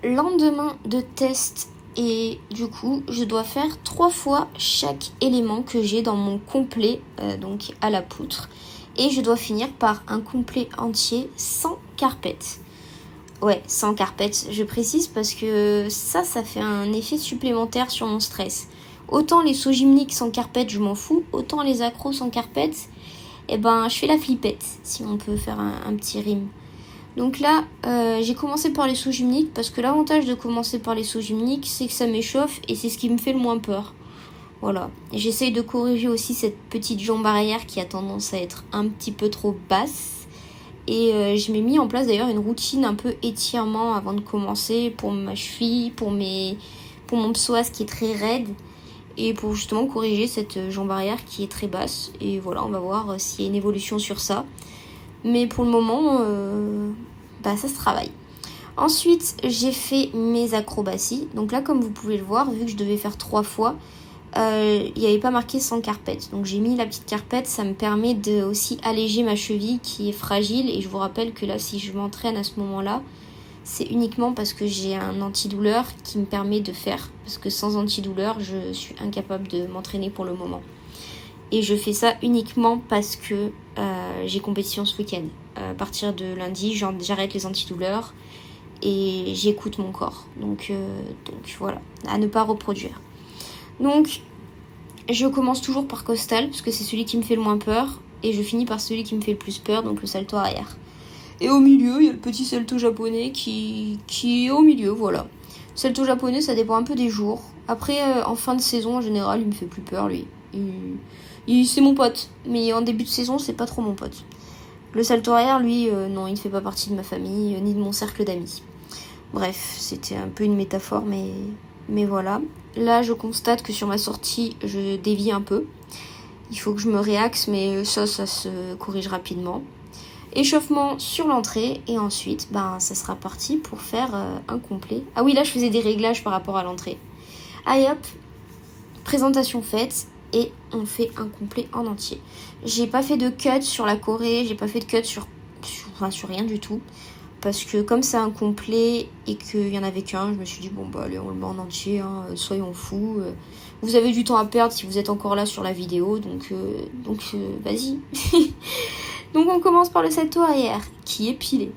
lendemain de test et du coup je dois faire 3 fois chaque élément que j'ai dans mon complet donc à la poutre et je dois finir par un complet entier sans carpette. Ouais, sans carpette, je précise parce que ça fait un effet supplémentaire sur mon stress. Autant les sauts gymniques sans carpette, je m'en fous, autant les accros sans carpette, eh ben je fais la flippette, si on peut faire un petit rime. Donc là, j'ai commencé par les sauts gymniques parce que l'avantage de commencer par les sauts gymniques, c'est que ça m'échauffe et c'est ce qui me fait le moins peur. Voilà. J'essaye de corriger aussi cette petite jambe arrière qui a tendance à être un petit peu trop basse. Et je m'ai mis en place d'ailleurs une routine un peu étirement avant de commencer pour ma cheville, pour mon psoas qui est très raide et pour justement corriger cette jambe arrière qui est très basse. Et voilà, on va voir s'il y a une évolution sur ça. Mais pour le moment, ça se travaille. Ensuite, j'ai fait mes acrobaties. Donc là, comme vous pouvez le voir, vu que je devais faire 3 fois, il n'y avait pas marqué sans carpette. Donc j'ai mis la petite carpette, ça me permet de aussi alléger ma cheville qui est fragile. Et je vous rappelle que là, si je m'entraîne à ce moment-là, c'est uniquement parce que j'ai un antidouleur qui me permet de faire. Parce que sans antidouleur, je suis incapable de m'entraîner pour le moment. Et je fais ça uniquement parce que j'ai compétition ce week-end. À partir de lundi, j'arrête les antidouleurs et j'écoute mon corps. Donc voilà, à ne pas reproduire. Donc, je commence toujours par costal, parce que c'est celui qui me fait le moins peur. Et je finis par celui qui me fait le plus peur, donc le salto arrière. Et au milieu, il y a le petit salto japonais qui est au milieu, voilà. Le salto japonais, ça dépend un peu des jours. Après, en fin de saison, en général, il me fait plus peur, lui. C'est mon pote, mais en début de saison, c'est pas trop mon pote. Le salto arrière, lui, non, il ne fait pas partie de ma famille, ni de mon cercle d'amis. Bref, c'était un peu une métaphore, mais voilà. Là, je constate que sur ma sortie, je dévie un peu. Il faut que je me réaxe, mais ça se corrige rapidement. Échauffement sur l'entrée, et ensuite, ça sera parti pour faire un complet. Ah oui, là, je faisais des réglages par rapport à l'entrée. Allez hop, présentation faite, et on fait un complet en entier. J'ai pas fait de cut sur la choré, j'ai pas fait de cut sur rien du tout. Parce que comme c'est un complet et qu'il y en avait qu'un, je me suis dit allez, on le met en entier, hein, soyons fous. Vous avez du temps à perdre si vous êtes encore là sur la vidéo, donc vas-y. Donc on commence par le salto arrière qui est pilé.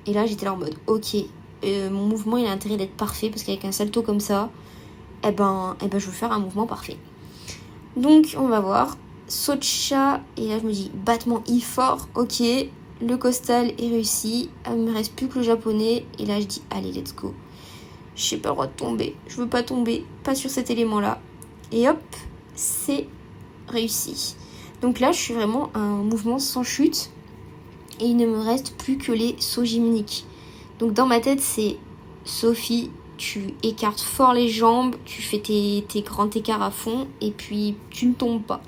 Et là j'étais là en mode ok, mon mouvement il a intérêt d'être parfait parce qu'avec un salto comme ça, je veux faire un mouvement parfait. Donc on va voir, saut de chat, et là je me dis battement I fort, ok. Le costal est réussi, il me reste plus que le japonais, et là je dis allez let's go. J'ai pas le droit de tomber, je veux pas tomber, pas sur cet élément là. Et hop, c'est réussi. Donc là je suis vraiment à un mouvement sans chute, et il ne me reste plus que les sauts gymniques. Donc dans ma tête c'est Sophie, tu écartes fort les jambes, tu fais tes grands écarts à fond, et puis tu ne tombes pas.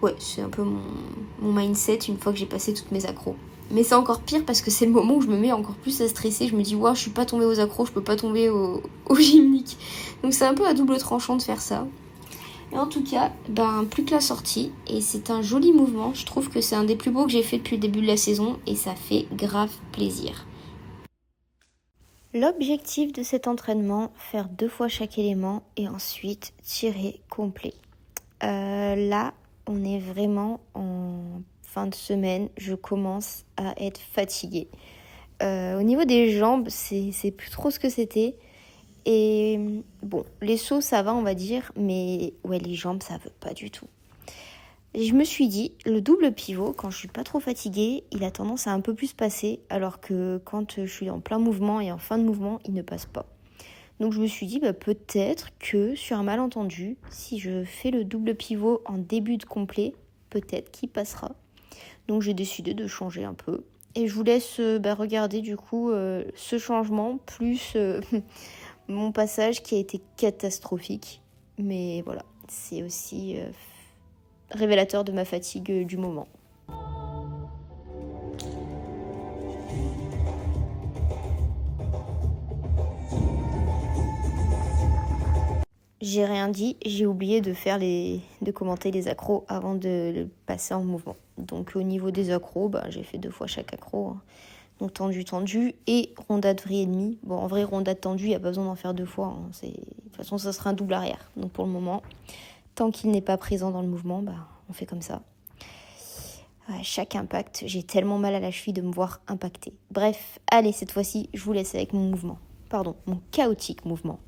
Ouais, c'est un peu mon mindset une fois que j'ai passé toutes mes accros. Mais c'est encore pire parce que c'est le moment où je me mets encore plus à stresser. Je me dis, je suis pas tombée aux accros, je peux pas tomber au gymnique. Donc c'est un peu à double tranchant de faire ça. Et en tout cas, plus que la sortie. Et c'est un joli mouvement. Je trouve que c'est un des plus beaux que j'ai fait depuis le début de la saison. Et ça fait grave plaisir. L'objectif de cet entraînement, faire 2 fois chaque élément et ensuite tirer complet. Là, on est vraiment en fin de semaine, je commence à être fatiguée. Au niveau des jambes, c'est plus trop ce que c'était. Et bon, les sauts, ça va, on va dire, mais ouais, les jambes, ça veut pas du tout. Et je me suis dit, le double pivot, quand je suis pas trop fatiguée, il a tendance à un peu plus passer, alors que quand je suis en plein mouvement et en fin de mouvement, il ne passe pas. Donc je me suis dit peut-être que sur un malentendu, si je fais le double pivot en début de complet, peut-être qu'il passera. Donc j'ai décidé de changer un peu. Et je vous laisse regarder du coup ce changement, plus mon passage qui a été catastrophique. Mais voilà, c'est aussi révélateur de ma fatigue du moment. J'ai rien dit, j'ai oublié de commenter les accros avant de passer en mouvement. Donc au niveau des accros, j'ai fait 2 fois chaque accro. Hein. Donc tendu, et rondade vrille et demi. Bon, en vrai, rondade tendue, il n'y a pas besoin d'en faire 2 fois. Hein. De toute façon, ça sera un double arrière. Donc pour le moment, tant qu'il n'est pas présent dans le mouvement, on fait comme ça. Chaque impact, j'ai tellement mal à la cheville de me voir impacter. Bref, allez, cette fois-ci, je vous laisse avec mon mouvement. Pardon, mon chaotique mouvement.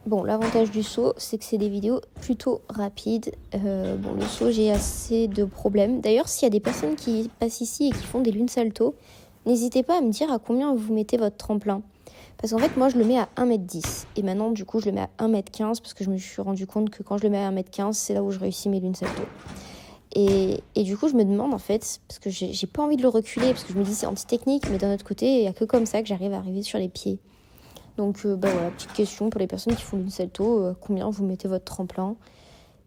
Bon, l'avantage du saut, c'est que c'est des vidéos plutôt rapides. Le saut, j'ai assez de problèmes. D'ailleurs, s'il y a des personnes qui passent ici et qui font des lunes salto, n'hésitez pas à me dire à combien vous mettez votre tremplin. Parce qu'en fait, moi, je le mets à 1m10. Et maintenant, du coup, je le mets à 1m15 parce que je me suis rendu compte que quand je le mets à 1m15, c'est là où je réussis mes lunes salto. Et du coup, je me demande, en fait, parce que j'ai pas envie de le reculer, parce que je me dis c'est anti-technique, mais d'un autre côté, il n'y a que comme ça que j'arrive à arriver sur les pieds. Donc voilà, petite question pour les personnes qui font une salto, combien vous mettez votre tremplin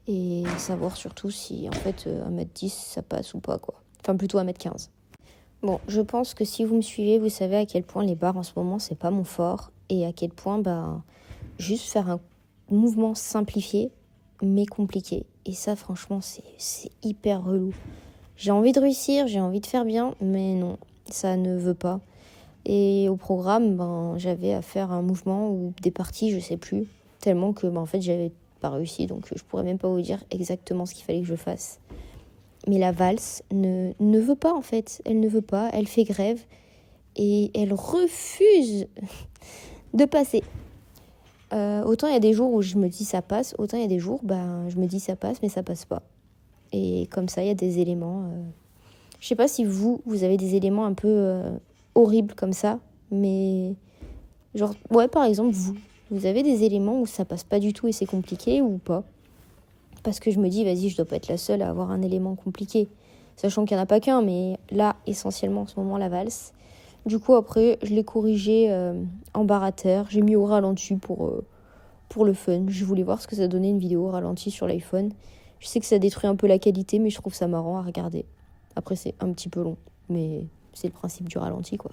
et savoir surtout si en fait 1m10 ça passe ou pas quoi. Enfin plutôt 1m15. Bon, je pense que si vous me suivez, vous savez à quel point les barres en ce moment c'est pas mon fort et à quel point juste faire un mouvement simplifié mais compliqué. Et ça franchement c'est hyper relou. J'ai envie de réussir, j'ai envie de faire bien, mais non, ça ne veut pas. Et au programme, j'avais à faire un mouvement ou des parties, je sais plus, tellement que en fait, j'avais pas réussi, donc je pourrais même pas vous dire exactement ce qu'il fallait que je fasse. Mais la valse ne veut pas en fait, elle ne veut pas, elle fait grève et elle refuse de passer. Autant il y a des jours où je me dis ça passe, autant il y a des jours, je me dis ça passe, mais ça passe pas. Et comme ça, il y a des éléments. Je sais pas si vous avez des éléments un peu horribles comme ça, mais genre, ouais, par exemple, vous avez des éléments où ça passe pas du tout et c'est compliqué ou pas? Parce que je me dis, vas-y, je dois pas être la seule à avoir un élément compliqué. Sachant qu'il n'y en a pas qu'un, mais là, essentiellement, en ce moment, la valse. Du coup, après, je l'ai corrigé en barateur. J'ai mis au ralenti pour le fun. Je voulais voir ce que ça donnait une vidéo au ralenti sur l'iPhone. Je sais que ça détruit un peu la qualité, mais je trouve ça marrant à regarder. Après, c'est un petit peu long, mais c'est le principe du ralenti, quoi.